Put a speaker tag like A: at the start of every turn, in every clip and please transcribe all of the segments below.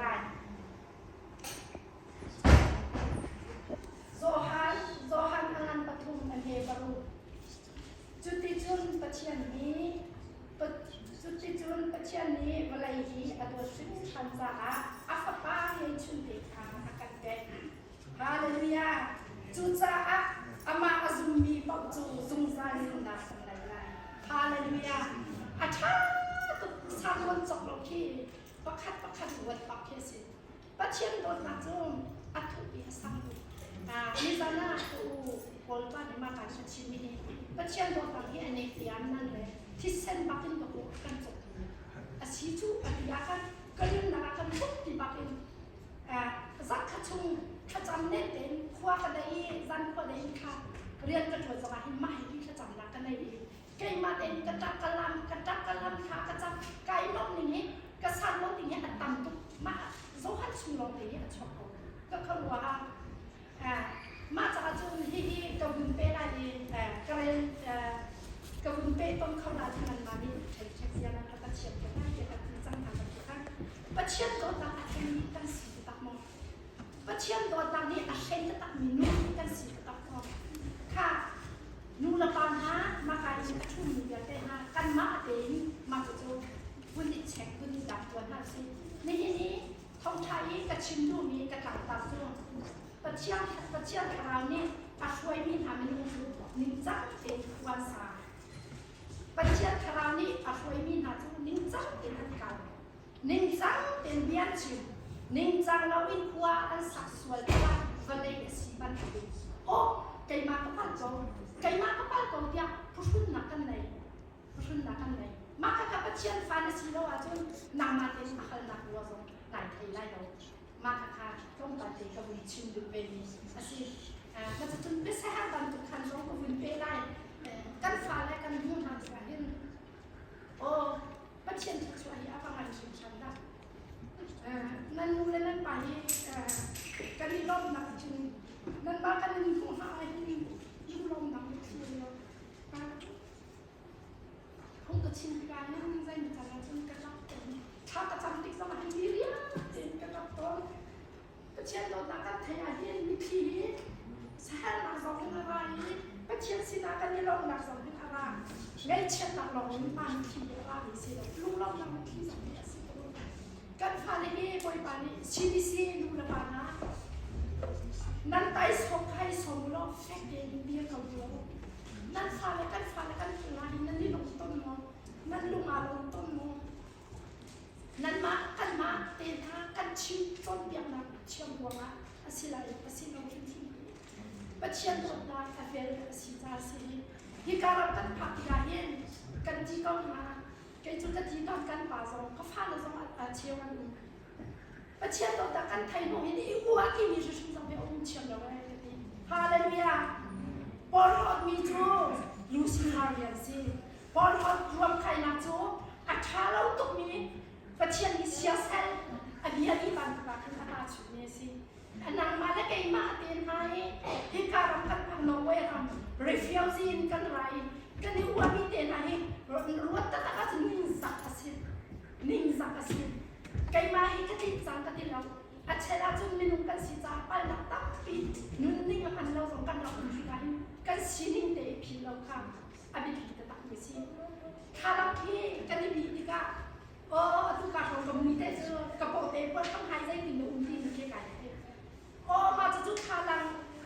A: lai Zohan angan pathum an he baru Chuti chun pachian ni Chuti chun pachian ni walai hi ado sin khanza afapa he chun de khang akan ke Hallelujah Chucha ama azumi bakju zungza ni na sanai lai Hallelujah Acha to sangon sok lo ki pakhat wat pak he si pachian do na zum athu bi sang ni sana tu polpa ni ma kan chi ni pachian do ta hi ane tian nan le thi sen bakin to ko kan sok asi chu atia kan kalin na kan thuk ti bakin zak khachung khacham ne ten khwa ka dai zan ko dai kha rian ka thoi zawa hi mai hi khacham na kan dai kai ma ten ka tak kalam kha ka chak kai long ni ka san long ni atam tu ma zo han chu long ni a chok ko ka khawaมาจากจุดที่กบุนเป้ได้กระเรนกบุนเป้ต้นเขาได้ทางมานี่ใช้เสียงนะคะตัดเฉียบกันได้เกี่ยวกับที่จังหวัดต่างๆปัจเจียนตัวต่างอาเคนมีกันสีตักมองปัจเจียนตัวต่างนี่อาเคนจะตักมีนุ่มกันสีตักมองค่ะนูละปัญหามาการจะชุ่มมีเยอะแต่ฮะกันมาเต็มมาจะโจวันนี้เช็ควันนี้ดับตัวน่าสิในที่นี้ท้องไทยกับชิมดูมีกระต่างตาส่วนปัจเจียนคราวนี้อาช่วยมีทำให้ลูกนิ่งจังเป็นวันสาปัจเจียนคราวนี้อาช่วยมีทำให้นิ่งจังเป็นอันเก่านิ่งจังเป็นเบียนชิมนิ่งจังเราอินคัวอันสักส่วนว่าวันนี้สิบันทึกโอ้ไก่มากระปั้นจงไก่มากระปั้นกองเดียผู้ชุนนักกันไหนมากกับปัจเจียนฟันสิโลอาจจะนำมาเป็นอาหารหนักวัวจงไหลไทยไล่เรามาค่ะต้องตัดใจกับวิชิมดูเป็นอาชีพมันจะถึงไม่ใช่ห้าบันทุกคันร้องกับวินเป้ได้กันฟ้าและกันยุ่งทางสายเห็นโอ้ปัจเจียนช่วยอาฟังมันชิมชันได้นั่นนู่นนั่นไปกันนี่ล้มหนักจริงนั่นบ้ากันนี่หัวหายนี่ยุ่งล้มหนักจริงเลยคงจะชิมกันนั่นใจมันจะจนกระชับชากระชับติ๊กสมัยนี้เรียเต็มกระชับต้นปัจเจียนโดนนักการเทียนมีผีแสนนักสองอะไรปัจเจียนสินากันนี่ลงนักสองอะไรไงเช่นนักลงมันผีอะไรสิลูกลงนักผีสองเนี่ยสิกันฟ้าในนี้บริบาลนี้ชีวิตสิลูกละบานะนั่นไต่สองใครสองโลกแฟกเดนเบียกับโลกนั่นฟ้าและกันคืออะไรนั่นนี่ลงต้นมองนั่นลงมาลงต้นมองนั่นมากันมาเตะท่ากันชิวจนเบียงนักเชื่อมหัวมาอาศิลาอาศิลาที่ที่ปัจเจียนตัวนั้นอาเฟลอาศิลาสิที่การกันพักที่เห็นกันที่ก้องมาเกิดจุดที่ก้องกันป่าสองเขาฟ้าเราสองอาเชียวกันปัจเจียนตัวนั้นกันไทยโน่นนี่วัวที่มีชื่อชื่อจะเป็นองค์เชียวเราไว้ที่ฮาเลลูยาปอลฮอดมีจูลูซิฮาเรียนสิปอลฮอดรวมใครนักจูอัฐาเราตุกมีปัจเจียนมีเสียเซลอันนี้บันทึกขึ้นมาชุดนี้สิอันนั้นมาแล้วไงมาเตียนให้ที่การรำกันพังโนเวรัมรีฟิวซินกันไรกันนี่ว่ามีเตียนให้รถตะกันนิ่งสักสิไงมาให้กันที่จังกันที่เราอัจฉริยะจนมีนุ่งกันสิจ้าไปหลับตั้งปีนุ่นนิ่งมันเราสองกันเราเป็นที่กันกันสินิ่งเตะพิลเราค่ะอภิพิตะตักมิสิคาราพี่กันนี่บีดีก้าโอ้ทุกการของกลุ่มนี้เจอกระโปรงเต็มเปิดต้องหายใจถึงอุ้มที่นึกยังไงโอ้มาจะจุดทารัง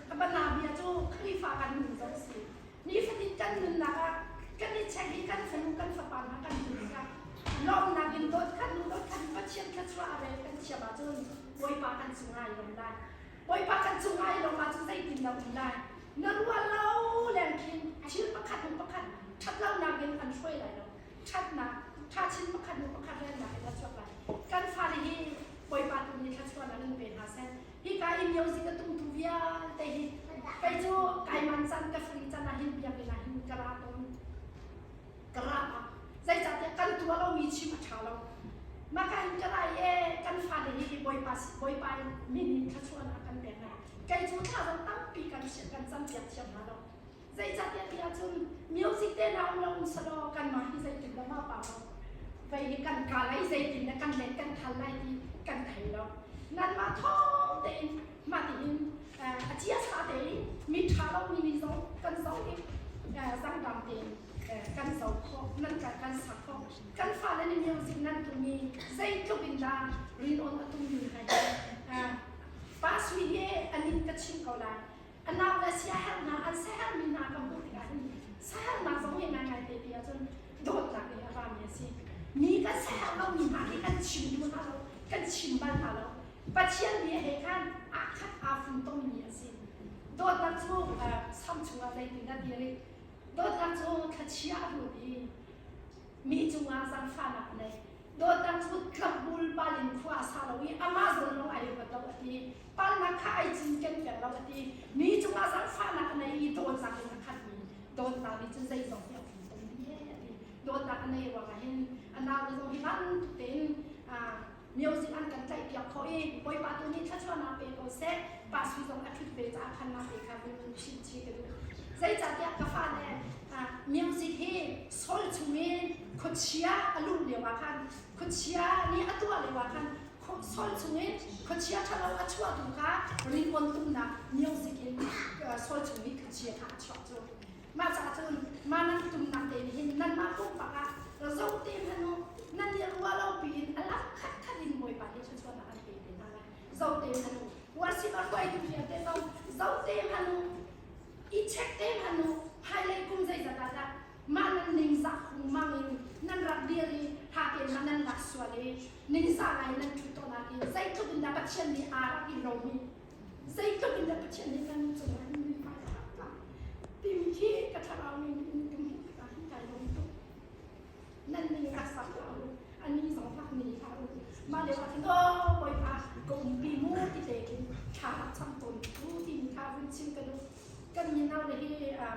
A: กับบรรณาเบียจูคลีฟ้ากันหนึ่งสองสี่นี่ฟติกันหนึ่งนะคะกันนี่เช็คกันสนุกกันสปานกันหนึ่งค่ะลองนาบินรถคันปัจเจียนคัตราอะไรกันเชียบาจูนบอยปากันสุงายลงได้บอยปากันสุงายลงมาจะได้กินเราได้นั่นว่าเราแรงกินชิ้นประคันชัดเล่านาบินอันช่วยอะไรเราชัดนะถ้าชิ้นประคันเรื่องไหนเราชอบอะไรการฟ้าในนี้บอยปาตรงนี้ชัดชวนนั้นเป็นอาเซนที่กายมิวสิกตุ้งทุวิอาแต่ที่ไปจู่กายมันจันกับฟรีจันนาหินเบียร์เป็นนาหินกระตงกระปะใจจัดกันตัวเรามีชิมชาเรามากันกระไรกันฟ้าในนี้บอยปามินิชัดชวนกันเป็นไงกายจู่ถ้าเราตั้งปีกันเสียกันจันเบียร์เชียงนาเราใจจัดเบียร์จนมิวสิกเต้นเราสโลกันมาที่ใจถึงแล้วมาเปล่าไปกันกาไลใจตินและกันเล่นกันทันไล่ที่กันไถ lo nan ma thong te ma tin chia sa te mi tha lo mi ni zo kan zo ni sang dam te kan zo kho nan kan sa kho kan fa le ni music nan tu mi zai tu bin da rin on tu mi hai pas mi ye anin ka chin ko la ana la sia ha na an sa ha mi na ka mu ga ni sa ha na zo ye na ngai te dia chon dot la ke ba mi si mi ka sa ha lo mi ma ki kan chim mu na lo kan chim ban na lo pa chian mi he kan a khat a fun to mi si dot na chu sam chu a lai ni na dia ri dot na chu kha chia ru di mi chu a sang fa na ne dot na chu klap bul balin khwa sa lo wi amazon lo ai ba to ti pan na kha ai chin ken ken lo ti mi chu a sang fa na ne i dot sa ni khat mi dot na ni chu zai zo ya to ni ye dot na ne wa ga hin ana lo hi ban ten music an kan kai pia khoi poi pa tu ni tha chwa na pe ko se pas wi zong athut pe cha khan na pe kha mi chin chi ke du zai cha ya ka fa ne music he sol chu me ko chia alu le wa khan ko chia ni atwa le wa khan sol chu me ko chia tha lo achwa tu ka rin on tu na music in sol chu me ko chia tha chwa chu ma cha chun ma nan tum na te hin nan ma ko pa ka zo te hanu nan ya wa lo pin ala khat khat in moi pa ni chwa na an pe na la zo te hanu wa si ba kwai tu ya te zo te hanu i check te hanu hai le kum zai za da ma nan ning za khung ma min nan rak dia ri ha ke ma nan lak swa le ning za lai nan tu to na ki zai tu bin da pa chen ni a ra ki lo mi zai tu bin da pa chen ni nan chu na ni pa ta tim ki ka tha ra mi ni ka hi kai lo tu nan ni ka sa la lu an ni song phak ni ka lu ma le wa tin o poi pa kum pi mu ti te ki tha cham ton tu ti ni ka vin chin ka lu kan ni nau le hi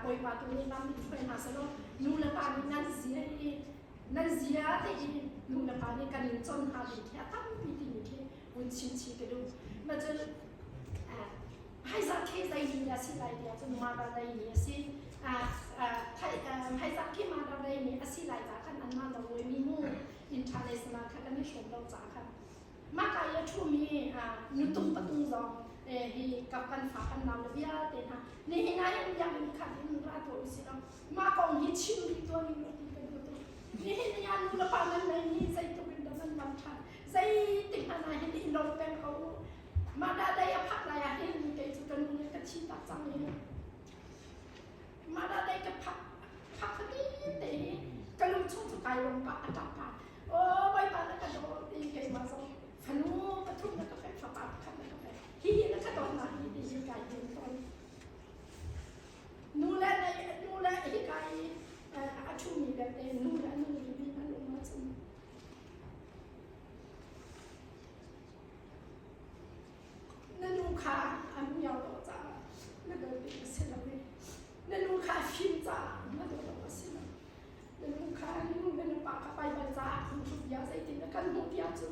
A: poi pa tu ni nam ni phai na sa lo nu la pa ni nan zia te hi nu la pa ni kan ni chon ha li thia tam pi ti ni ke un chin chi ke lu ma chu hai za ke zai ni ya si lai dia chu ma da dai ni si hai za ke ma da dai ni asi lai za kan an ma lo we mi mu international ka kan ni shom lo za kan ma ka ya thu mi nu tum pa tung zong hiกับกันฝากันนำเลยพี่อาเต็นฮะนี่เห็นไหมยังมีขัดยังมีราตัวสิเรามากองฮิชิมดีตัวนี้เลยที่เป็นตัวนี่เห็นยังนูละปานันเลยนี่ใส่ตัวเป็นดันมันทันใส่ติดอะไรเห็นที่ลงเป็นเขามาได้พักอะไรเห็นมีเกจุกันนี่ก็ชี้ตัดจังเลยมาได้ก็พักก็ดีแต่ก็ลุงช่วงสุดท้ายลงปะอัดปะโอ้ใบปะแล้วก็โดนดีเกมาส่งขนุนกระทุ่มแล้วก็เป็นฝาปะขันแล้วก็เป็นที่แล้วก็ตอนนั้นที่ดีไก่ยืนตอนนู่นแหละไอ้ไก่อาชูมีแบบเองนู่นแหละนู่นมีมันลงมาซึ่งนั่นลูกค้าอันยาวต่อจ้านั่นก็เป็นเสร็จแล้วเลยนั่นลูกค้าฟินจ้านั่นก็ต่อเสร็จแล้วนั่นลูกค้านี่นู่นเป็นปากกระไปบรรจาคุณทุกยาใส่ติดแล้วกันหมดยาจุ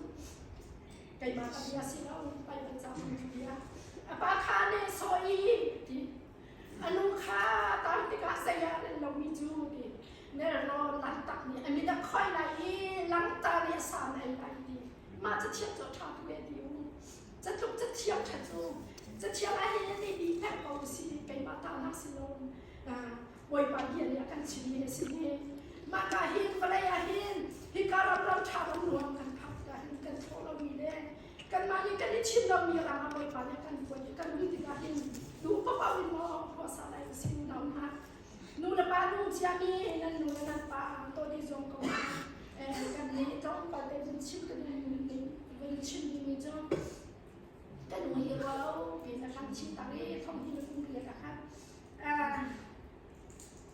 A: ไก่มากับยาสิเราไปบรรจาคุณทุกยาปากคาเนี่ยซอยที่อนุคาตามที่กาเสียเนี่ยเรามีจูดิเนี่ยเราหลังตักเนี่ยมีแต่ค่อยไหลหลังตาเนี่ยสามไหลดิมาจะเทียบจะทำตัวเดียวจะทุกจะเทียบจะทุกจะเทียบอะไรเนี่ยดีแค่เราสิไก่มาตานักสิโลนวยปานเฮียเนี่ยกันชีวิตสิเนี่ยมากาหินอะไรอะหินฮิการเราชาเรารวมกันพักกันกันโทเรามีได้กันมาเนี่ยกันได้ชิมเรามีอะไรมาวยปานเนี่ยกันป่วยกันรู้ที่การหินดูป้าวินมอพอสอะไรสิน้องฮะนูละป้านูเชียมีนั่นนูนั่นป้าตัวที่จงก็กันนี่จ้องป้าเป็นชิมกันเป็นชิมมีจ้องกันหนูเยอะแล้วเป็นการชิมต่างที่ท่องที่เราคุ้นเคยกันครับ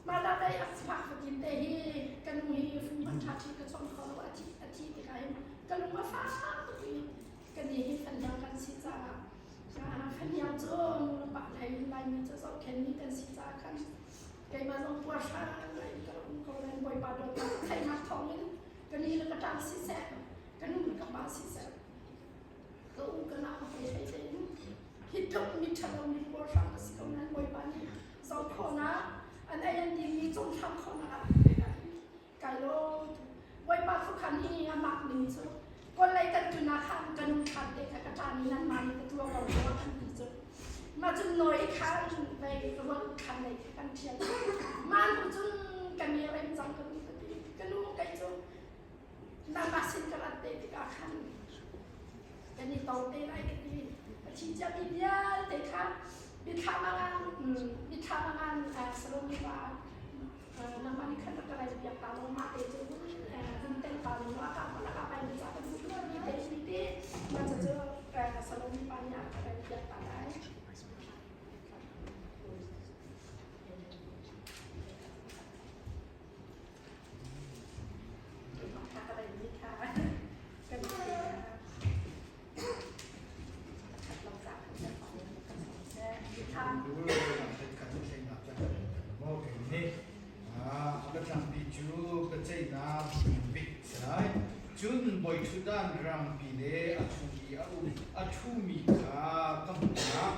A: มาได้ฝากกินแต่ที่กันหนูฟุ้งบัญชาที่กระชอนเขาอาทิตย์ที่ไหนกันหนูมาฟ้าตัวนี้กันนี่ขันยาวกันสิจ้าขันยาวจ้องนูละป้าไทยลายมีจะสอบแค่นี้กันสิจ้ากันไก่มาลงปัวชาอะไรก็เล่นบ่อยปาดอกไข่มักทองนี่กันนี่แล้วก็จ้างสิแสบกันนุ่มกับบาสิแสบก็อุ้งกันเอาไปใช้เองฮิตทุกมิชเรามีปัวชาสิกันนั้นบ่อยปานี่สองคนนะอันไอ้ยันดีมีจงทำคนนะไก่โลบ่อยปาทุกคันนี่มักนี่สุดคนไรกันจุนาคันกันนุ่มคันเด็ก มีนั้นมาในตัวเราตัวทันทีจุดมาจนหน่อยข้างไปรถคันในกันเชียงมาจนกันมีอะไรจังกันกันนู้นกันจุดนั่งมาสินกันเตะที่อาคันกันนี่ต้องเตะอะไรกันดีชีจะมีเดียเตะค่ะบิดทำงานสโลมีว่าน้ำมันขันตะไคร้เบียร์ตาลงมาเตะจุดจนเต็มตาลงว่าค่ะมันละไปมันจะเป็นเรื่องนี้เตะนี่ดิมันจะเจอสโลมีปัญญาอะไรเบียร์ตาได้อะไรนี้ค่ะกันเชียร์ลองจับกันจะของบิดทำ
B: จุนบอยชุดานรังปีเลอชุงอีอาชุมีขากำจับ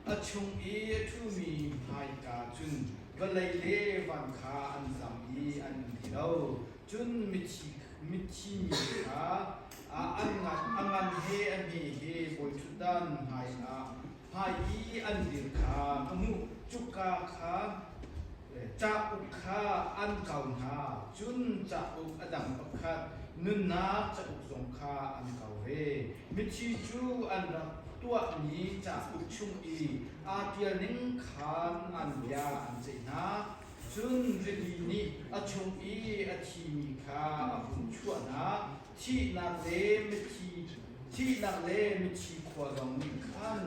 B: อาชุงอีอาชุมีภายกาจุนก็เลยเลวันขาอันสามีอันที่เราจุนมิชิมีขาอันงานเฮอันมีเฮบอยชุดานหายหายอีอันดินขากมุจุกาขาจะอุคาอันเก่าหาจุนจะอุกอดังประคัดนุนนาจะอุกสงคาอันเก่าเรมิชิจูอันรักตัวนี้จะอุกชุงอีอาเทียนิงขานอันยาอันเจนาจุนเรลีนีอาชุงอีอาทีมีคาอาบุญชั่วนาที่นักเลมิชิขวดองนิคัน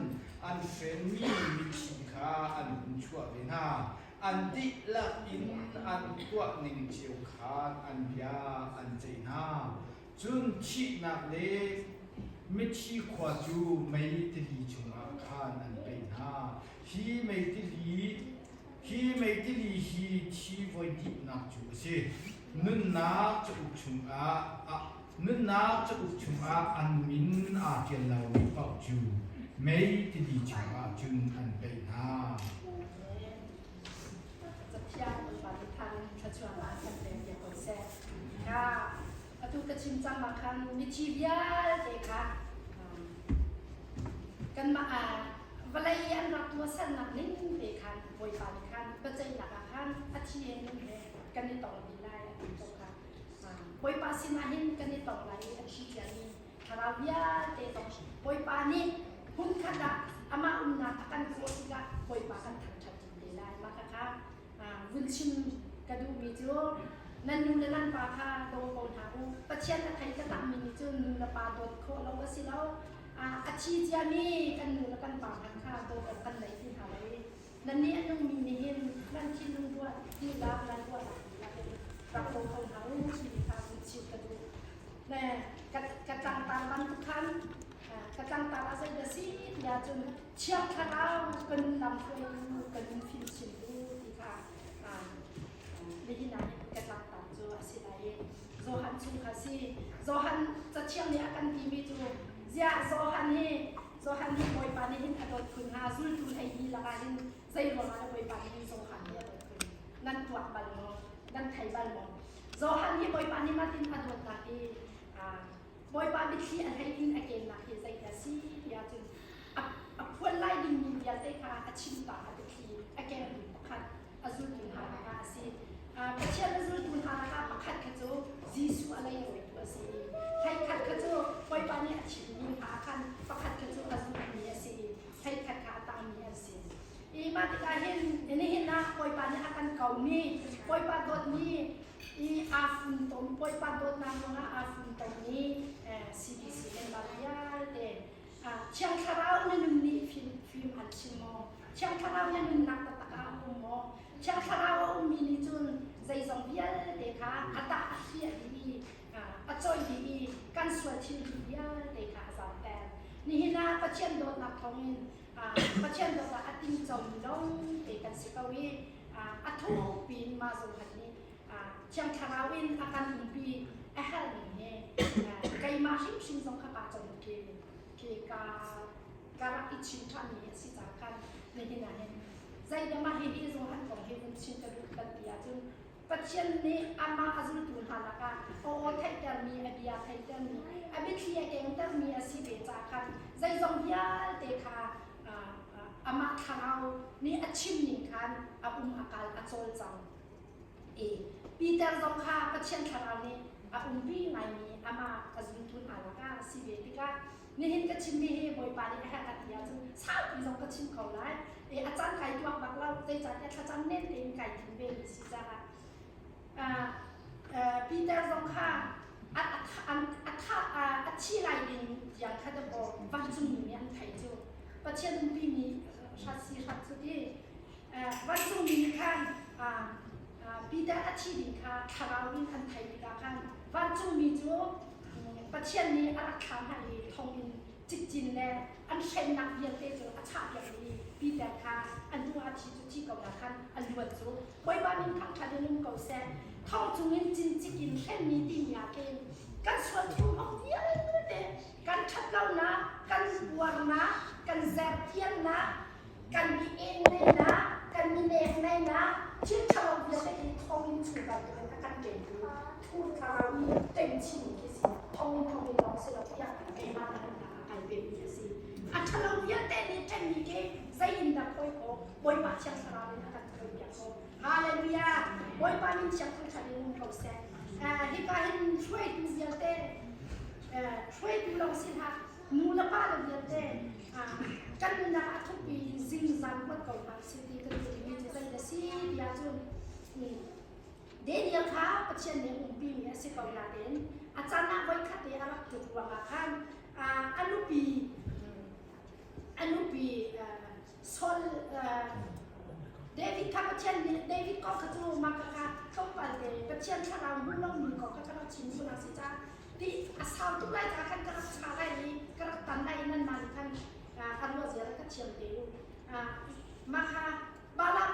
B: อันเฟมีมิชิคาอันบุญชั่วเวนาอันดิละอินอันตัวหนึ่งเจียวขาดอันยาอันเจนาจุนชีนักเลมิชีขวาจูไม่ติลีจุงอาคารอันเป็นหาฮีไม่ติลีฮีชีไว้ดินักจูสินุนนาจะอุชุงอาอันมินอาเกลาวิปัจจูไม่ติลีจุงอาจุนอันเป็นหา
A: yang memberikan kecuali yang berproses. Ya, itu kecintaan makan micivia deka. Kan walayan ratu sana ning deka, boy palikan, becai lakakan, acien kan itu bilai itu kan. Boy pasinahin kan itu lagi acien. Harapnya itu boy pani pun kada ama akan kuosiga boy pakan tercatat bilai maka kan. Vincin kadu mijo nan nulan paka dong kong tahu pasien akai kata mijo nula padot ko lawa silau aci jami kan nula kan pakan ka dong kan lai tin halai nan ni anong minihin nan kinung buat dilap nan buat tak dong kong tahu sini ka vincin kadu nah kacang talan tukan kacang talan saya dasi ya jun siap karau kan lampu kan vincin Lihinan kata jo asilai Zohan sungkasi Zohan cacing ni akan timi jo Zia Zohan ni boy panihin adot kun hazul tu hai lakahin zai roma boy panihin Zohan ni adot kun nan tuak balmo nan thai balmo Zohan ni boy pani matin adot laki boy pani khi an hai in again laki zai kasi ya tu apun lai ding ni ya te ka achim ta adot khi again pakat azul tu ha ka asi pasien azul tu ha ka pakat ka jo jisu alai oi tu asi hai kat ka jo boy pani achim ni ha kan pakat ka jo azul ni asi hai kat ka ta ni asi i ma ti ka hin ini hin na boy pani akan kau ni boy pa dot ni i afun tom boy pa dot na mga afun tom ni CDC en baria de chiang kharau ni ni film achimo chiang kharau ni nak ta ka mo chiang kharau mi ni chun zai zong bia de ka ata asia di a choi di kan swa chi di bia de ka za ta ni hina pasien dot nak thongin pasien dot atin chom long de kan sikawi athu pin ma zo hani chiang kharawin akan umpi ahal ni kai ma him sing zong ka pa chom ke ka ichin than ni si ta kan ni hina hen zai da ma hi zo han kong he vun chin ta du kan pia chun pasien ni ama azul tu hala ka o thai ta mi abia thai ta mi abi thia eng ta mi asi be cha kan zai zong ยาเตค่ะอามาทางเอานี่อาชิมนี่คันอาอากาลอาโจลจังปีเตอร์จงค่ะปัจจัยทางเอานี่บีไงนี่อามาอาจุนทุนอาละก้าสิเวติกานี่เห็นกระชิมนี่บอยปานี่แหกกันยาจุนสาวปีจงกระชิมเขาไล่อาจารย์ไก่ตัวบักเล่าใจจัดอาจารย์เน้นเองไก่ถึงเบลสิจ้าปีเตอร์จงค่ะอัชีไรดินอย่างข้าจะบอกวันจุนมีอันไทยจูปัจจัยนึงปีนี้ชัดสิชัดสุดที่วันจุนมีคันปีเตอร์อัชีดินค่ะทาราววินอันไทยดีกาคันวันจุนมีจูปัจจัยนี้อันทำให้ทองอินจิตจินแลอันเช่นนักเรียนเตจูอัชาอย่างนี้ปีเตอร์ค่ะอันดูอาชีพที่เก่าคันอันล้วนจูไว้บ้านนี้ทั้งชาตินุ่มเก่าแซ่ทองจุนจินจิกินเช่นมีดีมีอาเกนกันส่วนทุ่มเอาเยอะเลยเด็กกันชัดเล่านะกันบวกนะกันแซบเทียนนะกันมีเอ็นในนะกันมีเนฟในนะชื่อชาวเยอะเลยทองอินถูกแบบเป็นกันเก่งดูพูดคาราวีเต็มชิงกี่สิทองอินร้องเสร็จแล้วอยากไปมาแล้วนะไอเป็นกี่สิอันชาวเยอะเต้นนี่เต้นมีเก๋ใจอินดับคอยโอบอยมาเชียงสระเลยนะกันเคยอยากโอฮาเลลูยาบอยปานิเชียงทั้งชาตินุ่งเขาแซ่ฮิกาเห็นช่วยดูเยอะเต้ช่วยดูลองสิฮะมูลค่าเราเยอะเต้กันนะทุกปีซิงซันวัดเก่ามาสิที่กันที่มีใจเดซียาจุนเดียวค่ะปัจจัยเนี่ยปีมีสิเก่าลาเดนอาจารย์นักวิเคราะห์ที่อารักจุดวางคันอนุปีโซลเดวิดข้าพเจ้าเดวิดก็ขจูมากค่ะเข้าไปเลยพระเจ้าชาเราบุญเรามีก็กระชิมบุญสิจ้าที่อาสาวทุกไร่จากกันกระชาได้กระตันได้นั่นมันกันอันว่าเสียแล้วก็เชียงเดียวมาค่ะบาลัม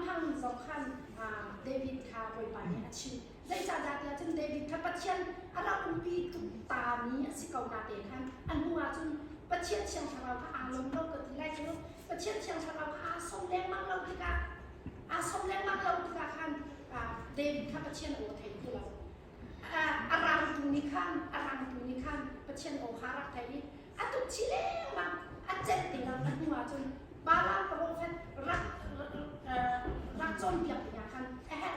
A: ทั้งสองคันเดวิดค่ะไปไปเนี่ยชิมได้จากจากจนเดวิดข้าพเจ้าเราอุปีตุตามีสิเกาหนาเดคันอันหัวจนพระเจ้าเชียงชาเราก็อารมณ์เราเกิดที่ไรก็ประเทศเชียงชาเราอาสมแรงมากเราที่กาสมแรงมากเราที่กาคันเดวิดข้าประเทศโอไทยที่เราอารังตุนิคันประเทศโอฮารักไทยตุชิเลมันเจ็ดติเราหัวจนบาลานกระโดดรักจนเบียดอย่างคัน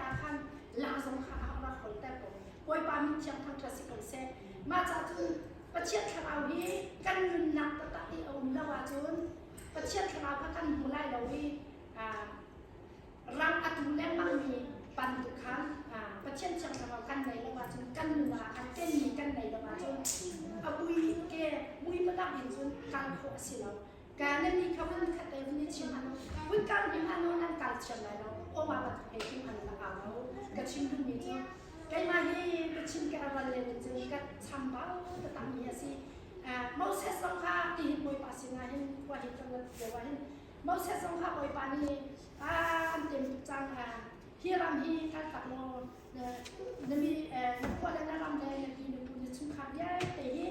A: ราคันลาสงขาเราคนแต่ผมป่วยปามิเชียงทางทศกัณฐ์เซมาจากจนประเทศเรานี้กันหนักตะที่เอาหน้าว่าจนประเทศเราก็กันมูลายเราวิรังอัตุเล่มังมีปันตุคันประเทศเรากันในระหว่างจนกันหนึ่งกันเต้นมีกันในระหว่างจนบุยเกบุยมาดับยินจนการโคสิเราการนั้นนี่เขาเป็นขัดเองนี่ชิมอันวิการยิมอันนั้นการเชื่อมเราโอ้มาแบบให้ชิมอันละเราก็ชิมดูมีจนไกมาให้ก็ชิมแกวันเลยจนก็ทำบ้าก็ตั้งมีสิโมเสสสงฆ์ที่บอยปาสิงห์เห็นว่าเห็นจังเลยเดี๋ยวว่าเห็นโมเสสสงฆ์บอยปานี่อันเต็มจังที่รำที่การตัดโลนมีพวกนั้นรำได้ที่นึกว่าชุ่มขาดเยอะแต่ที่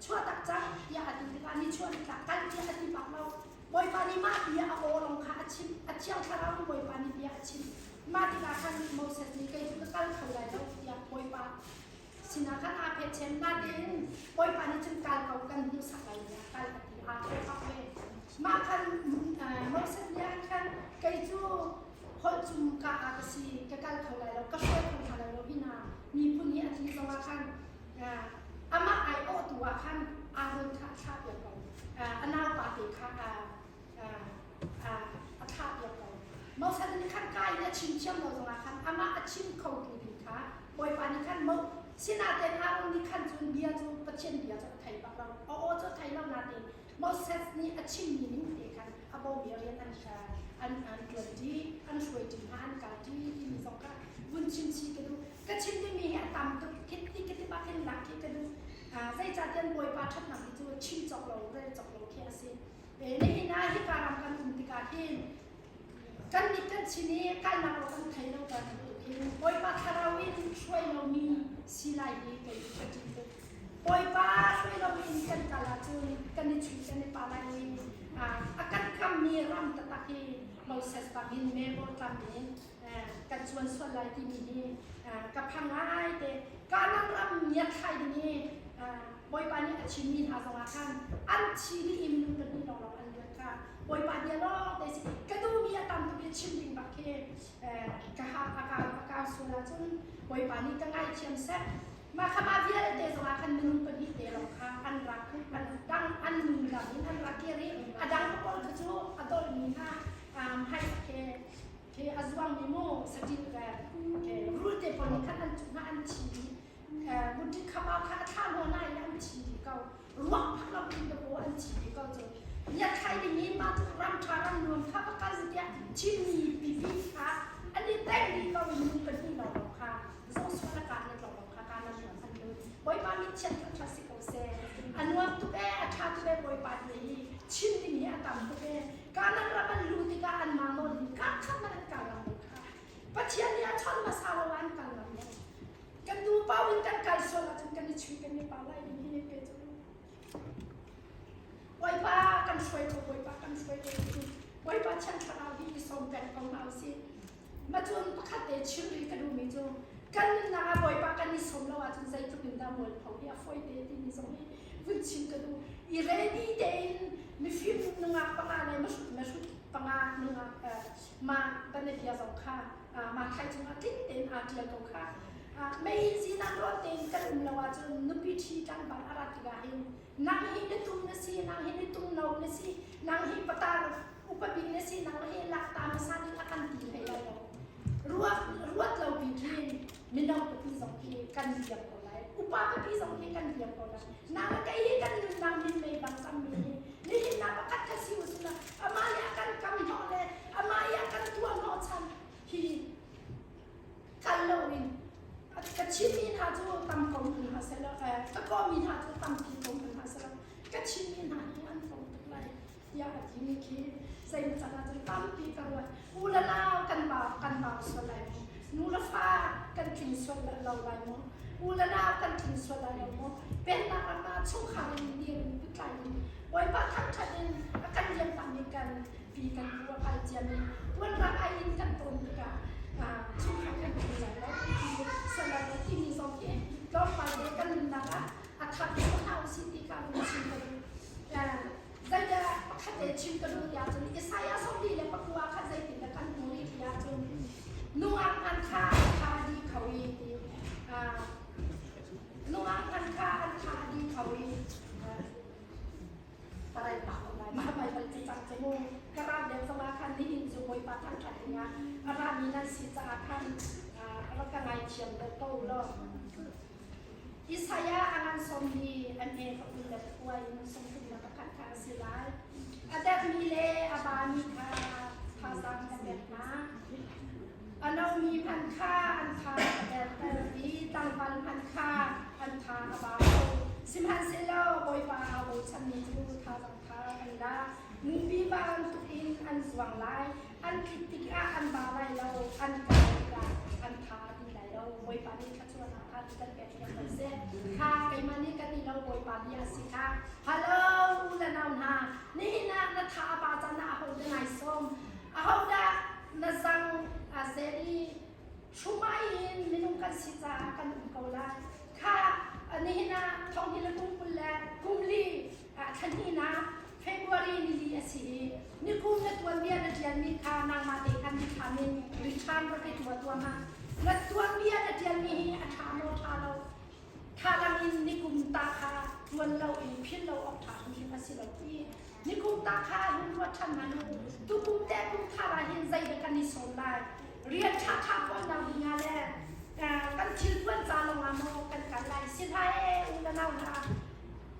A: ชั่วตักจังยาติการนี่ชั่วตักกันที่อธิบัติเราบอยปานี่มาที่อาโอลงขาอาชิมอาเชียงคาราบอยปานี่ที่อาชิมมาที่การคันโมเสสนี่ก็ยุติการเขาได้แล้วที่บอยปาสินาคันอาเพชเชนนาเดนบอยปานี่จึงการเขากันดูสักอะไรเนี่ยการปฏิอาเพชรมาคันโมเสสเนี่ยคันไกจูคนจุ่มกาอากาศีการเขาได้แล้วก็ช่วยคนทำแล้วพี่นามีผู้นี้อธิสวาคันอามาไอโอตัวคันอารุณชาติเดียวกันอนาปาติค่ะอาธาเดียวกันโมเสสนี่คันกายเนี่ยชิมเชื่อมเราสวาคันอามาชิมเขาดูดีค่ะบอยปานี่คันโมสินาเดนอารุณนี่คันจุนเบียจุประเทศเบียจะไทยบ้านเราโอ้จะไทยเรานาเดนโมเสสนี่ชิมนี่นิ่งเดียกันอาโบเบียเรียนอันเกิดดีอันช่วยดีอันการดีที่มีสองกันวุ้นชิมชีกันดูก็ชิมที่มีเหตุตามตัวคิดที่บ้านเห็นหลักคิดกันดูใจจัดเดินบอยปาทัดหนักที่จะชิมจอกเราได้จอกเราแค่สินี่นะที่การทำกันอุ่นติกาเห็นกันนี่กันชินี้กันนักเรากันไทยเรากันดูเห็นบอยปาคาราวินช่วยเรามีสิไลดีกันจริงๆบอยปาช่วยเรามีกันตลาดจุนกันนี่ช่วยกันในป่าไร่อาการคำมีรำตะตะกีโมเสสตาบินเมโบตามินกันชวนส่วนไรที่มีกับพังไอเดการนั่งรำเมียไทยนี่ บอยปานี่อาชีมีหาสมาคันอันชีนี่อิมนุกันนี่เราอันเดียวกันบอยปานี่เราแต่สิกระดูมีอาตามตัวเป็นชิมดิงบักเคกะหาอากาศสุราจนบอยปานี่ก็ง่ายเชียมเซ็ตมาขมาเวียเตสมาคันนุกันนี่เตเราค่ะอันรักอันดังอันนุนดังอันรักเกรีอดังก็คนกระจูอดอลมีค่ะให้เคazwang mimo sakit ke rute pon kan an na an chi buddhi khama kha tha lo na yan chi kau ruak phalo kin de bo an chi kau jo ya khai de ni ma tu ram tha ram nuam kha ka zia chi ni pi pi kha an ni tai ni kau ni kan ni lo kha zo so na ka na lo kha ka na lo san lo boy pa mi chen ka si kau se anwam tu be tha tu be boy pa ni chin ni ni atam tu be kanan raman lu ti ka an ma no ni ka kha na ka la Pachian ni achon masalawan kalam kan du pawin kan kalsola kan ni chui kan ni pala ni ni pe jo wai pa kan shoi ko wai pa kan shoi ko wai pa chan khara bi som kan kong au si ma chun pakhat te chiri kan du mi jo kan na wai pa kan ni som lawa chun zai tu bin da mol phau ya foi te ti ni som ni vun chin kan du I ready den mi film nga pa nga ne ma shut pa nga nga ma tan ne dia zo khaมาไทยจุมาทิ้งเต็มอาเจียกค่ะไม่สินักรถเต็มกันเราว่าจะนุพิธีกันบางอาราธิกาหินนางหินตุ้มนสีนางหินตุ้มนาวนสีนางหินปตาอุปบินนสีนางหินลักตามสานิอาการตีให้เรารวดเราพิธีมินเอาไปพิจารณากันเดียบกันเลยอุปไปพิจารณากันเดียบกันเลยนางก็ยังกันนางหินไม่บางสามีนี่หินนางก็คัดสิวสุดละอามาอยากกันกำหนดเลยอามาอยากกันตัวหนอชันที่กันเราเองกระชิมมีหาจูตำกงถึงหาเสร็จแล้วตะก็มีหาจูตำกินกงถึงหาเสร็จแล้วกระชิมมีหาที่อันตรงตุกไรยาที่มีคีใส่จานจูตำปีกันเลยอูละลาวกันบ่าวส่วนไรมั้งนูละฟ้ากันกินส่วนเราไรมั้งอูละลาวกันกินส่วนไรมั้งเป็นนักมาช่วงขายเดียนพิการไว้ป้าทั้งชาติกันเรียนต่างกันปีกันตัวไปเจียนวันรักไอ้ยินกันตรงกันช่วงขายกันเป็นไรแล้วส่วนไรที่มีสองเกณฑ์ก็ไปเด็กกันนะคะอาคาเดชเอาสิทธิการชิมกันใจจะขัดเดชิมกันดูยาจนอิสายาสมดีเลยปะกัวขัดใจติดกันมูริยาจนนุ่งอันคาดีเขาอีดีนุ่งอันคาดีเขาอีอะไรปากอะไรมาไปเป็นจังจมูกกระราบเดวสมาคันที่หินจุบอยปาทังขัดเงี้ยอารามีนันสิจาคันแล้วก็นายเชียงโตโลอิสายาอันสมดีอันเองกับอินเดียป่วยมันสมถึงนักขัดขาสิลายอาเดกมีเลอาบามีคาภาษากันแบบนะอันเรามีพันค่าอันคาแต่ปีตั้งพันค่าอันคาอาบาสิมหันเซลล์บอยปาอาบุชันมีจูทาสังคาอันดามุบีบางตุอินอันสว่างไลอันคิดติกาอันบาไลเราอันกาอันคาดีไลเราบอยปานี่ขัดชวนอาคาที่กันแบบนี้กันเซ่คาไอมันนี่กันนี่เราบอยปานี่สิคาฮัลโหลละนาวนานี่นะนัทาปาจันอาหูดนายส้มอาหูดานาซังอาเซรีชุมาอินมินุกันสิจากันเกาลาคาอันนี้นะท้องที่ละกุมละกุมลีทันทีนะเฟบรุรีนี่ดีสินี่กุมละตัวเมียนะเดียนนี่คานางมาเตกันนี่คามินริชานประเภทตัวมาละตัวเมียนะเดียนนี่อาชาโนชาเราคาลังอินนี่กุมตาคาตัวเราอินพิษเราออกถามที่มาสิเราที่นี่กุมตาคาหินวัฒนมานุตุกุมแต่กุมคาราหินใจเด็กกันนี่สนได้เรียนชาคนเราดีงานแล้วกันชิลเพื่อนจานลงมาโมกันกันไล่สิท้ายอุลนาหา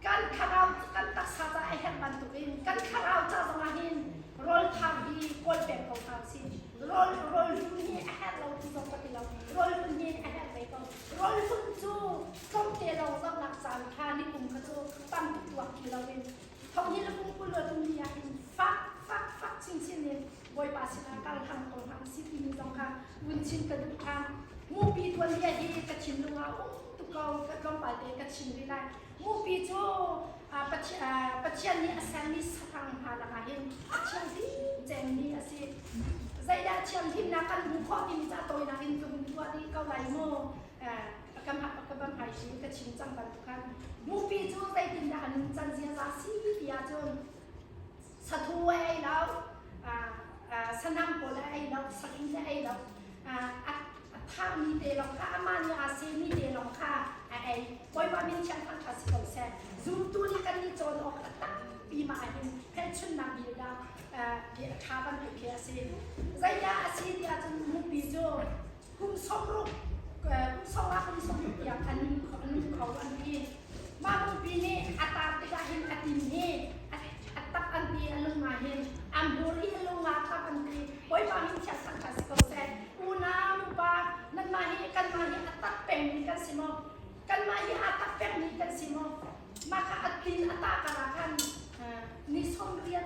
A: กันคาราวกันตักษาจะไอเห็นบันตุกินกันคาราวจะสมาหินโรลทำดีกดแบบของเขาสิโรลรุ่นนี้ไอเห็นเราที่ต้องปฏิเราโรลรุ่นนี้ไอเห็นไปก่อนโรลรุ่นจูต้องเตะเราต้องหลักสารคานี่กลุ่มเขาจูตั้งตัวกี่เราเป็นท้องนี้เราคุ้มกุลตรงนี้หินฟักชิงเนี่ยบอยปาสินาการทำของทำสิที่มีสองค่ะวินชินกระดูกทางมูปีตัวเลียดีกระชินลุงเอาตุกเอากระลงไปเด็กกระชินวิไลมูปีโจปัจเจียนนี้อาศัยนิสทางหาละหาเห็นเชียงที่เจนนี้อาศัยใจดาเชียงที่นักการบุคคลที่มีจ่าตัวนักอินทุนตัวที่เกาไหลโม กำหักกำบังหายชีกระชิงจังบันทุกันมูปีจูใจตินดาอันจันเสียซาซีเดียจนสะทวยแล้วสนามโปลไอแล้วสักอินไอแล้วท่ามีเดลองค่ะอามานีอาเซมีเดลองค่ะไอ้บอยบามินเชียงทางคาสิโกเซซูตูนี่กันนี่จนออกตั้งปีมาเห็นเพนชุนนาบีดาเดียท่าบันเพียเซใจยาอาเซเดียจนมูปีโจคุ้มสมรุปสองอาคุ้มสมรุปอย่างอันเขาอันนี้มามูปีนี้อัตราติกาเห็นอัตินี้อัตราอันนี้อันลงมาเห็นอันบุรีอันลงมาทับอันนี้บอยบามินเชียงทางคาสิโกเซอุนามุปานั่นมาเห็นกันมาเห็นอัตราเป็นนี่กันสิโมกันมาเห็นอัตราเป็นนี่กันสิโมมาค่ะอัตินอัตราการกันนิสมเรียน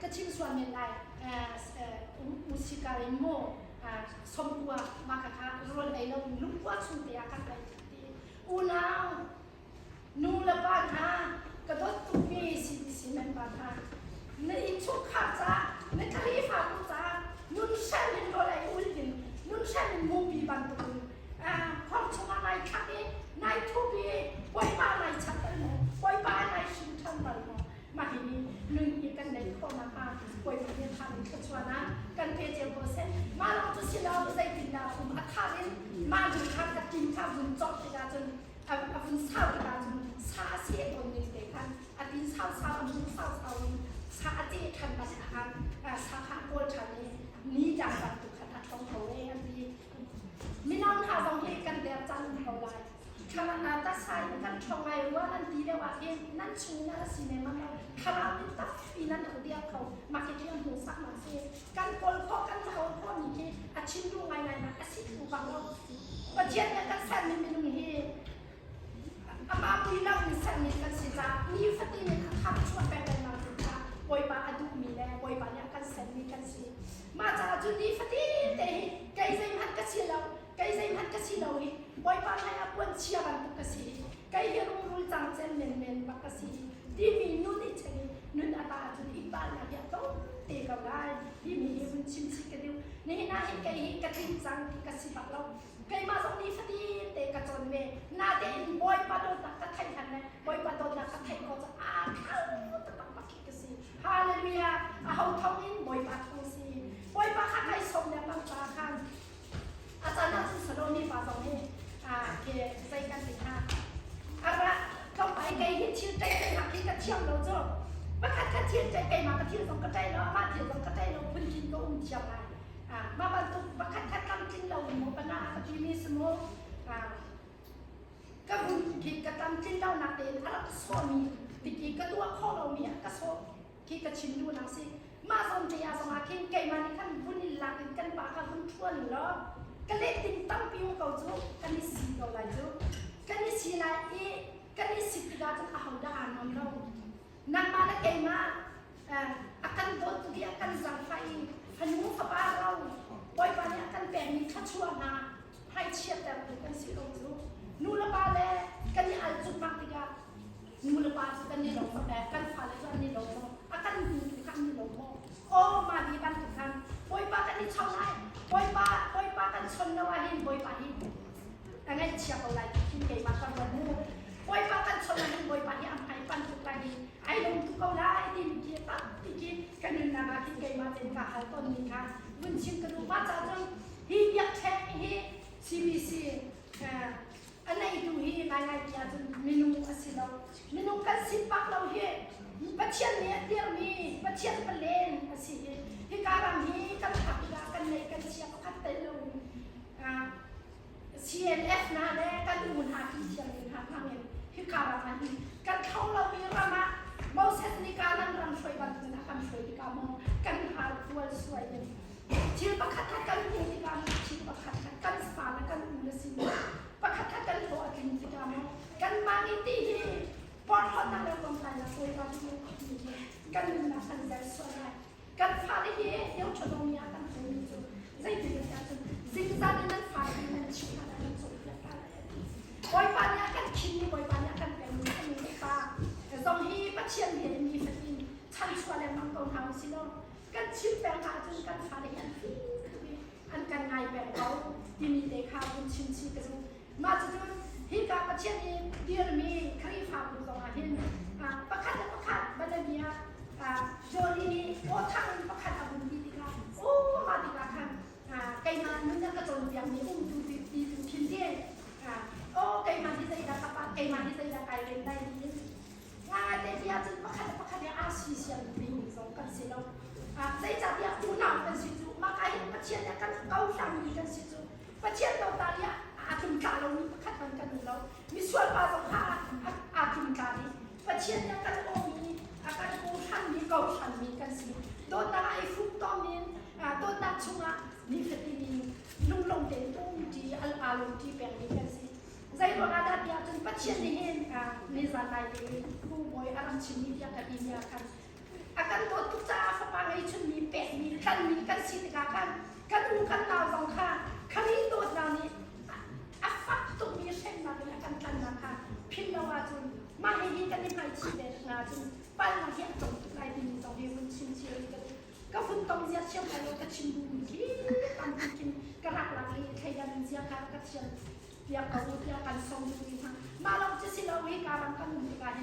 A: กระชิมส่วนเมลัยมุสิกาลิโมสมบัวมาค่ะรวนไอ้เราลุกว่าสุดเดียกันไปอุณานูละบ้านฮะกระโดดตุบีสิเมนบ้านฮะในชุกขาจ้าในคลีฟ้าตุจ้านุนเช่นเป็นอะไรอุลดินนุนเช่นเป็นมูบีบันตุนความชนะในคักนี้ในทุบีปอยบ้านในชัดเลยปอยบ้านในชิมชันเลยมาที่นี่นึงอีกกันในข้อมาค่ะปอยบ้านทำกันชวนะกันเพจโปรเซสมาลองจะสิเราใจกินดาวมาท่านี้มาถึงท่าจะกินข้าวบุญจบที่การจนบุญเศร้าที่การจนชาเสียคนหนึ่งเด็กกันอดีตเศร้าบุญเศร้าชาเจทันปัญหาสาขาโกชันนี้จากบัตรตุขัดต้องเขาเองดีไม่น้องหาต้องเล่กันเดียวจันเขาไว้ขณะตัดสายกันชงไงว่านั่นดีเลยว่าเองนั่นชูนั่นสิเนี่ยมันขณะที่ตัดปีนั้นเขาเดียวเขามาเกี่ยวกับสักมาเสียกันปนพ่อกันเขาพ่อนี่อาชิมดูไงนะอาชิมดูบางรอบประเทศเนี่ยกันแสนไม่รู้นี่อามาปุยเล่าในแสนนี้กันสิจ้านี่ฟัดที่เนี่ยทำช่วยแปลงมาถึงจ้าบอยบาอดุมีแล้วบอยบาเนี่ยกันแสนนี้กันสิมาจากจุดนี้ฟัดที่เตะไก่ใจมันก็สิเราไก่ใจมันก็สิเราอีบอยบาให้อาวนเชียบันตุกสิไก่เฮรุ่งรุ่งจังเจนเมนบักสิที่มีนู่นนี่เชนนู่นอาตาจุดอีบ้านเนี่ยต้องเตะกับได้ที่มีมันชิมชิกันดูนี่น่าเห็นไก่กระถิ่นจังที่กสิบักเราไก่มาตรงนี้ฟัดที่เตะกระจนเมน่าเด่นบอยบาโดนนักกระไทยทันนะบอยบาโดนนักกระไทยก็จะเข้าต้องบักกิสิฮาเลลูยาเอาท้องอินบอยบาท้องสิบอยบาข้าใครสมเนี่ยบางตาข้างอาจารย์น่าจะสรุปนี่ป่าตรงนี้เกี่ยใจกันสิฮะอะไรเข้าไปไกลเห็นชื่อใจใจหักที่กระเทียมเราจ้ะมาขัดกระเทียมใจไกลมากระเทียมตรงกระใจเรามาเทียมตรงกระใจเราพื้นกินก็อุ่นเชียวไงมาบรรทุกมาขัดกำกินเราหมดปัญหากระที่มีสมองก็หุ่นกินกระตำกินเราหนักเด่นอะไรก็สวมีติกีก็ตัวข้อเราเนี่ยก็สวที่กระชิมดูนังสิมาสมเดียสมาคินไกลมาในขั้นหุ่นนี่หลักกันปากกันหุ่นชวนหรอกันเล็กติ่งตั้งปิ้วเขาจูกันนี่สีเขาไหลจูกันนี่สีไหลกันนี่สีกระดาษจะเอาได้น้ำเรานั่งมาแล้วเก่งมากอาการโดนตุกี้อาการสั่งไฟพนุขบ้าเราปล่อยไปเนี่ยอาการแบ่งมีขั้นชั่วนาให้เชียร์แต่ตัวกันสีเขาจูนูละบาเลยกันนี่อัลจุดมากติกานูละบากันนี่หลงกันฟ้าเลยกันนี่หลงอาการดูกันนี่หลงโอ้มาดีบันทุกท่านปล่อยไปกันนี่ชาวไร่ปล่อยไปกันชนนวาหินปล่อยไปหินอันนี้เชียร์อะไรที่เกี่ยวกับการวันนู้ปล่อยไปกันชนนวาหินปล่อยไปหินอันไหนปันทุกท่านไอ้ลงทุกเอาได้ที่มีเกียรติที่กินกันนึงนะที่เกี่ยวกับเป็นการหาต้นนี้ค่ะวันชิมกันดูมาจากจังฮีอยากแข่งฮีซีบีซีอันไหนดูฮีนายที่อาจจะเมนูสิเราเมนูกันสิปักเราฮีปัจเจียนเนี่ยเดียวมีปัจเจียนเป็นเลนสิที่การังฮีกันถักกันในกันเชียร์กันเตลงCNF นะเนี่ยกันดูหาที่เชียร์หาทางเงินที่การังฮีกันเข้าเรามีรามาโมเสสนิการังรังช่วยบันทึกนะกันช่วยที่การมองกันหาตัวสวยเนี่ยชื่อประคัตกันหูที่การชื่อประคัตกันสปานะกันอุลสิประคัตกันตัวกินที่การมองกันมานิติปอดหอนั่งแล้วคนไทยนะคุยกันที่กันนึงนะกันใจสวยกันฟ้าได้เดี๋ยวชดมีอาการคุยจูใจดีกันจูสิ่งที่นั้นฟ้าที่นั้นชิคกันนั้นสุดยอดกันบอยปานเนี่ยกันคิดบอยปานเนี่ยกันเป็นมือกันมือฟ้าตรงที่ปัจเจียนเห็นมีสักทีฉันชวนแล้วน้องตรงเท้าสิโลกันชิดแปลงหาจนกันฟ้าได้กันอันกันไงแบบเขาที่มีเด็กข้าวคุณชิมกัน มาจุดฮิกาประเทศนี้เดียร์มีครีฟาบุญสองอาทิตย์ประคัดบันเดียโจลีนี่โอ้ทั้งประคัดอาบุญดีดีกันโอ้มาดีกันค่ะไก่มันนึกกระโจนอย่างนี้อุ้มดูดีดูพิมพ์เดียโอ้ไก่มันที่ใส่ดากับไก่มันที่ใส่ดาไก่เล่นได้ดีแต่เดียจุดประคัดเดียอาชีพอย่างดีสองกันสิเราใส่จับเดียอุณหภูมิกันสิจุมาไก่ประเทศเนี่ยกันเกาหลีกันสิจุประเทศเราตาเดียอาจุนกาเรามีประคัดมันกันเรามีส่วนผสมอาจุนกานี้ประเทศเนี่ยกันโอ้มีอาการโกชันมีเกาชันมีกันสิโดนนาไอฟุกตอมินโดนนาชุงะมีเฟตินีลุงลงเด่นตุ้งดีอารมณ์ที่เป็นมีกันสิใจดวงอาดาเดียจนประเทศนี้เห็นมีสารในผู้บริอารมณ์ชิมีเดียกับอินเดียกันอาการโดนทุกจ้าฝรั่งไอชุนมีเป็ดมีกันสิตกันอูกันนาวสองข้างคดีโดนนานี้ฟักตุมีเช่นมาเป็นกันนะคะพิมพ์ว่าจุนมาให้ยินกันในภายชีเดนะจุนปั้นมาเหี้ยจงในดินจงเรียนชิมเชียวกันก็ฝุ่นตรงเสียเชี่ยวไปแล้วก็ชิมบุญที่ตันกินกระหักหลังนี้ใครยันเสียการกระเชียนเรียกเขาเรียกกันส่งดูดีทั้งมาเราจะสิเราให้การกันหนุนกัน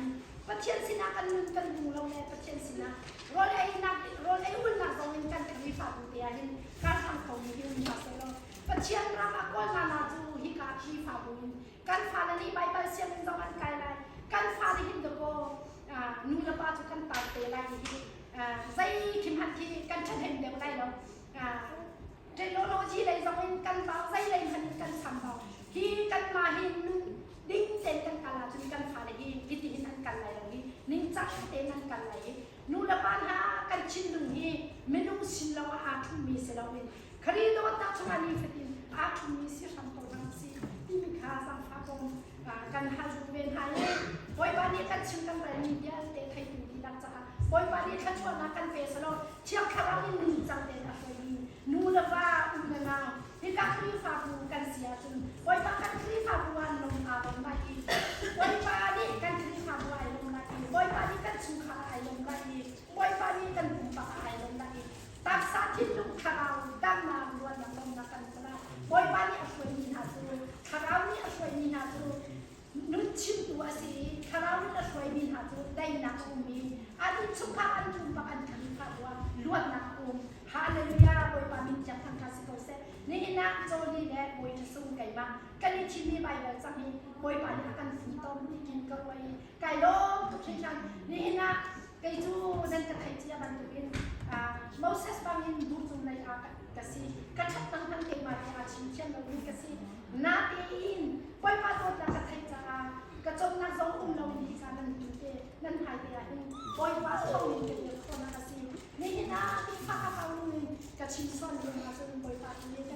A: ประเทศสินะกันนุนกันดูเราในประเทศสินะรถไอ้อุ่นหนักตรงนี้กันกันวิพากษ์ดูดีเห็นการทำเขามีเยอะมากเลยประเทศเรามาก่อนมาจูฮิกาที่ฟาบุญการฟาในนี้ใบใบเสียงจงมันไกลเลยการฟาในหินตะโกนูละป้าจุกันตาเตลัยที่ใจคิมฮันที่การฉันเห็นเดี๋ยวได้แล้วเทคโนโลยีเลยจงเป็นการฟาใจเลยมันการสัมผัสที่การมาเห็นนุ่งดิ้งเต้นกันกันละจนการฟาในที่กิติหินอันกันเลยนี่นิ่งจักเต้นอันกันเลยนูละป้าหาการชินดุนี่เมนูสินเราอาทุมีเสเราเป็นคดีโดนตัดชงอันนี้ฟินอาทุมีเสียสัมผัสทั้งสิ้นที่มีค่าสัมผัสของการหาจุดเว้นหายบ่อยบ้านนี้กันชิมกันไปมีเดียเตะไทยดูดีดักจ้าบ่อยบ้านนี้กันชวนนักกันเฟสโลเชี่ยวคาราบินนิ่งจังเด่นอะไรดีนูละว่าอุ่นเนาที่การคลีฟาบูกันเสียจนบ่อยบ้านกันคลีฟาบูวันลงอาบน้ำไหลบ่อยบ้านนี้กันคลีฟาบูไอลงไหลบ่อยบ้านนี้กันสุขาไอลงไหลบ่อยบ้านนี้กันบุญปะไอลงไหลตักสาธิตลุกคาราวดังมาล้วนอย่างลงนักกันก็ได้บ่อยบ้านนี้ช่วยมีหาจูคาราวนี้ช่วยมีหาจูนุ่นชิมตัวสิคาราวนี้ช่วยมีหาจูได้นักอุ้มมีอันนี้สุขาอันจุนปะอันคลีฟาบูล้วนนักอุ้มฮาเลลูยาบ่อยบ้านนี้จับทางคาสิโกเซนี่นะโจลีแดดบ่อยจะสู้ไก่มากันนี่ชิมมีใบแบบจะมีบ่อยบ้านนี้กันฝุ่นต้มนี่กินก็ไว้ไก่ล้มทุกชิ้นชันนี่นะไก่จูนั่นจะไข่เจียบันตุกินMoses bangin butuh nai akat kasih kacak tangan ke mati acim cian lalu kasih natiin boy patut nak katai cara kacok nak zong lalu di sana nanti nan hai dia ini boy patut ni ke kau nak kasih ni na ni pakak kau ni kacim son ni masuk boy patut ni